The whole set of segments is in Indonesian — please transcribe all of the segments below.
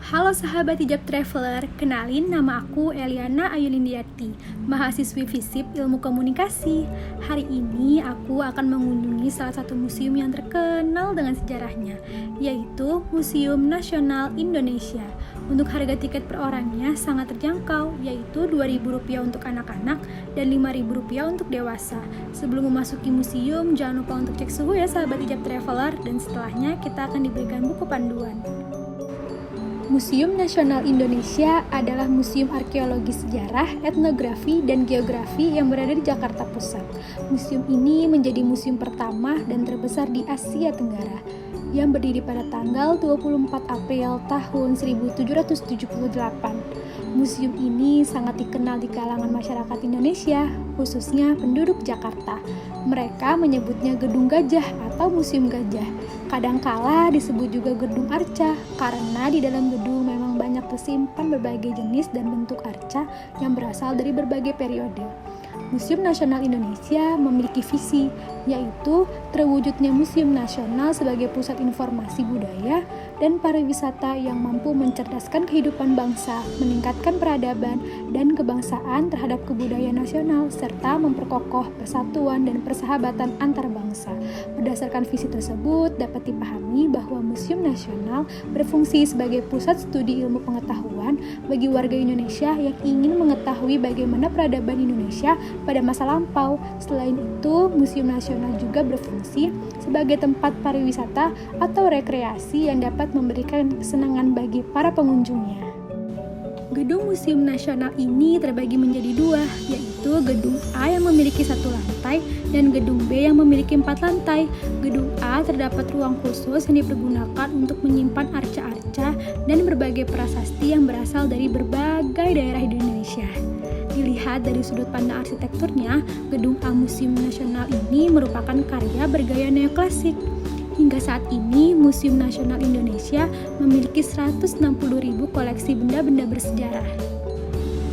Halo sahabat hijab traveler, kenalin nama aku Eliana Ayunindiarti, mahasiswi FISIP Ilmu Komunikasi. Hari ini aku akan mengunjungi salah satu museum yang terkenal dengan sejarahnya, yaitu Museum Nasional Indonesia. Untuk harga tiket per orangnya sangat terjangkau, yaitu Rp2.000 untuk anak-anak dan Rp5.000 untuk dewasa. Sebelum memasuki museum, jangan lupa untuk cek suhu ya sahabat hijab traveler, dan setelahnya kita akan diberikan buku panduan. Museum Nasional Indonesia adalah museum arkeologi sejarah, etnografi, dan geografi yang berada di Jakarta Pusat. Museum ini menjadi museum pertama dan terbesar di Asia Tenggara, yang berdiri pada tanggal 24 April tahun 1778. Museum ini sangat dikenal di kalangan masyarakat Indonesia, khususnya penduduk Jakarta. Mereka menyebutnya Gedung Gajah atau Museum Gajah. Kadangkala disebut juga Gedung Arca, karena di dalam gedung memang banyak tersimpan berbagai jenis dan bentuk arca yang berasal dari berbagai periode. Museum Nasional Indonesia memiliki visi, yaitu terwujudnya Museum Nasional sebagai pusat informasi budaya dan pariwisata yang mampu mencerdaskan kehidupan bangsa, meningkatkan peradaban dan kebangsaan terhadap kebudayaan nasional, serta memperkokoh persatuan dan persahabatan antar bangsa. Berdasarkan visi tersebut, dapat dipahami bahwa Museum Nasional berfungsi sebagai pusat studi ilmu pengetahuan bagi warga Indonesia yang ingin mengetahui bagaimana peradaban Indonesia pada masa lampau. Selain itu, Museum Nasional juga berfungsi sebagai tempat pariwisata atau rekreasi yang dapat memberikan kesenangan bagi para pengunjungnya. Gedung Museum Nasional ini terbagi menjadi dua, yaitu Gedung A yang memiliki 1 lantai dan Gedung B yang memiliki 4 lantai. Gedung A terdapat ruang khusus yang dipergunakan untuk menyimpan arca-arca dan berbagai prasasti yang berasal dari berbagai daerah di Indonesia. Dilihat dari sudut pandang arsitekturnya, Gedung A Museum Nasional ini merupakan karya bergaya neoklasik. Hingga saat ini, Museum Nasional Indonesia memiliki 160.000 koleksi benda-benda bersejarah.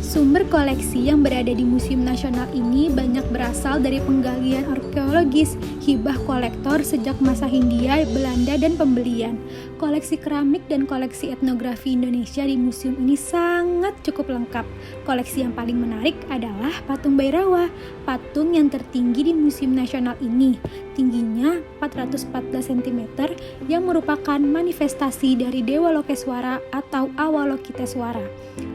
Sumber koleksi yang berada di Museum Nasional ini banyak berasal dari penggalian arkeologis, hibah kolektor sejak masa Hindia, Belanda, dan pembelian. Koleksi keramik dan koleksi etnografi Indonesia di museum ini sangat cukup lengkap. Koleksi yang paling menarik adalah patung Bhairawa, patung yang tertinggi di Museum Nasional ini. Tingginya 414 cm yang merupakan manifestasi dari Dewa Lokeswara atau Awalokiteswara.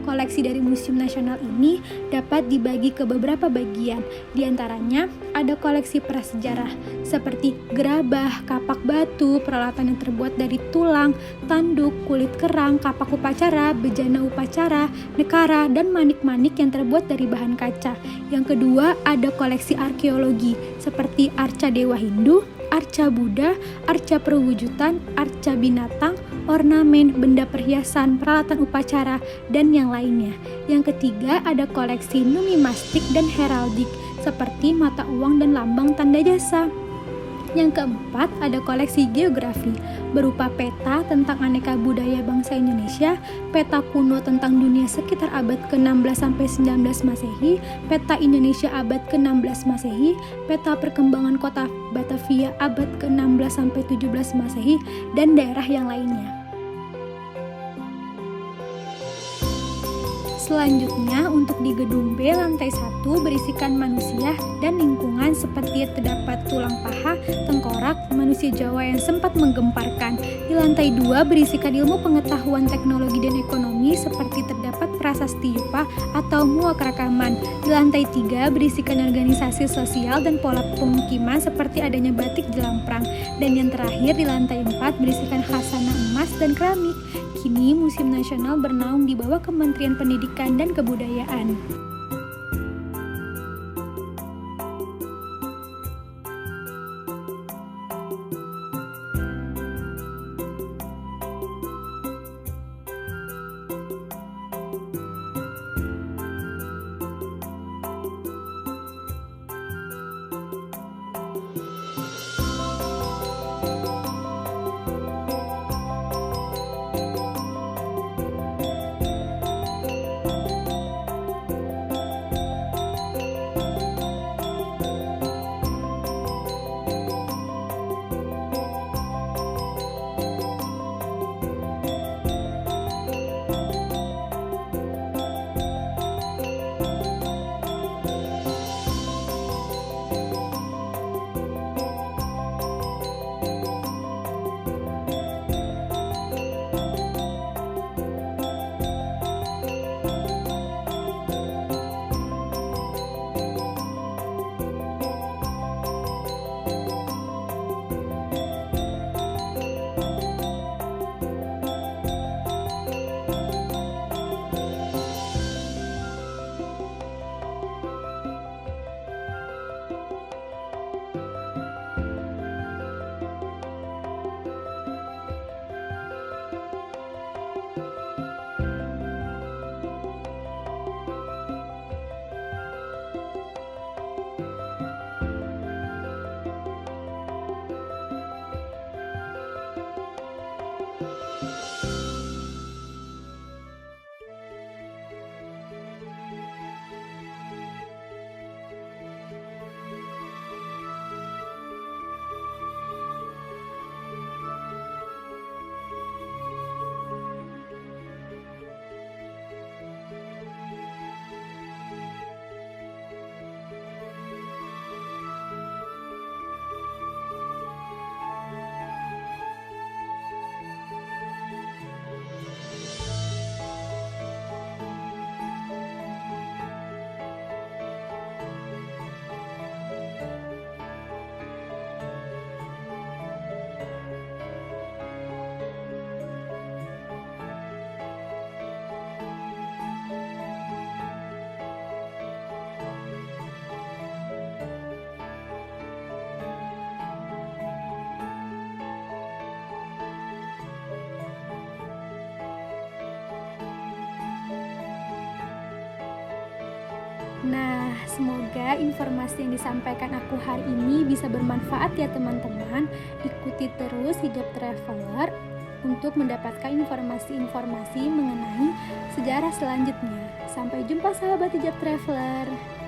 Koleksi dari Museum Nasional ini dapat dibagi ke beberapa bagian. Di antaranya ada koleksi prasejarah seperti gerabah, kapak batu, peralatan yang terbuat dari tulang, tanduk, kulit kerang, kapak upacara, bejana upacara, nekara, dan manik-manik yang terbuat dari bahan kaca. Yang kedua ada koleksi arkeologi seperti arca Dewa Hindu, arca Buddha, arca perwujudan, arca binatang, ornamen, benda perhiasan, peralatan upacara, dan yang lainnya. Yang ketiga ada koleksi numismatik dan heraldik seperti mata uang dan lambang tanda jasa. Yang keempat ada koleksi geografi berupa peta tentang aneka budaya bangsa Indonesia, peta kuno tentang dunia sekitar abad ke-16-19 Masehi, peta Indonesia abad ke-16 Masehi, peta perkembangan kota Batavia abad ke-16-17 Masehi, dan daerah yang lainnya. Selanjutnya, untuk di Gedung B lantai 1 berisikan manusia dan lingkungan seperti terdapat tulang paha, tengkorak, manusia Jawa yang sempat menggemparkan. Di lantai 2 berisikan ilmu pengetahuan teknologi dan ekonomi seperti terdapat prasasti Yupa atau Muakrakaman. Di lantai 3 berisikan organisasi sosial dan pola pemukiman seperti adanya batik jelamprang. Dan yang terakhir di lantai 4 berisikan khasanah emas dan keramik. Kini Museum Nasional bernaung di bawah Kementerian Pendidikan dan Kebudayaan. Nah, semoga informasi yang disampaikan aku hari ini bisa bermanfaat ya teman-teman. Ikuti terus Hijab Traveler untuk mendapatkan informasi-informasi mengenai sejarah selanjutnya. Sampai jumpa sahabat Hijab Traveler.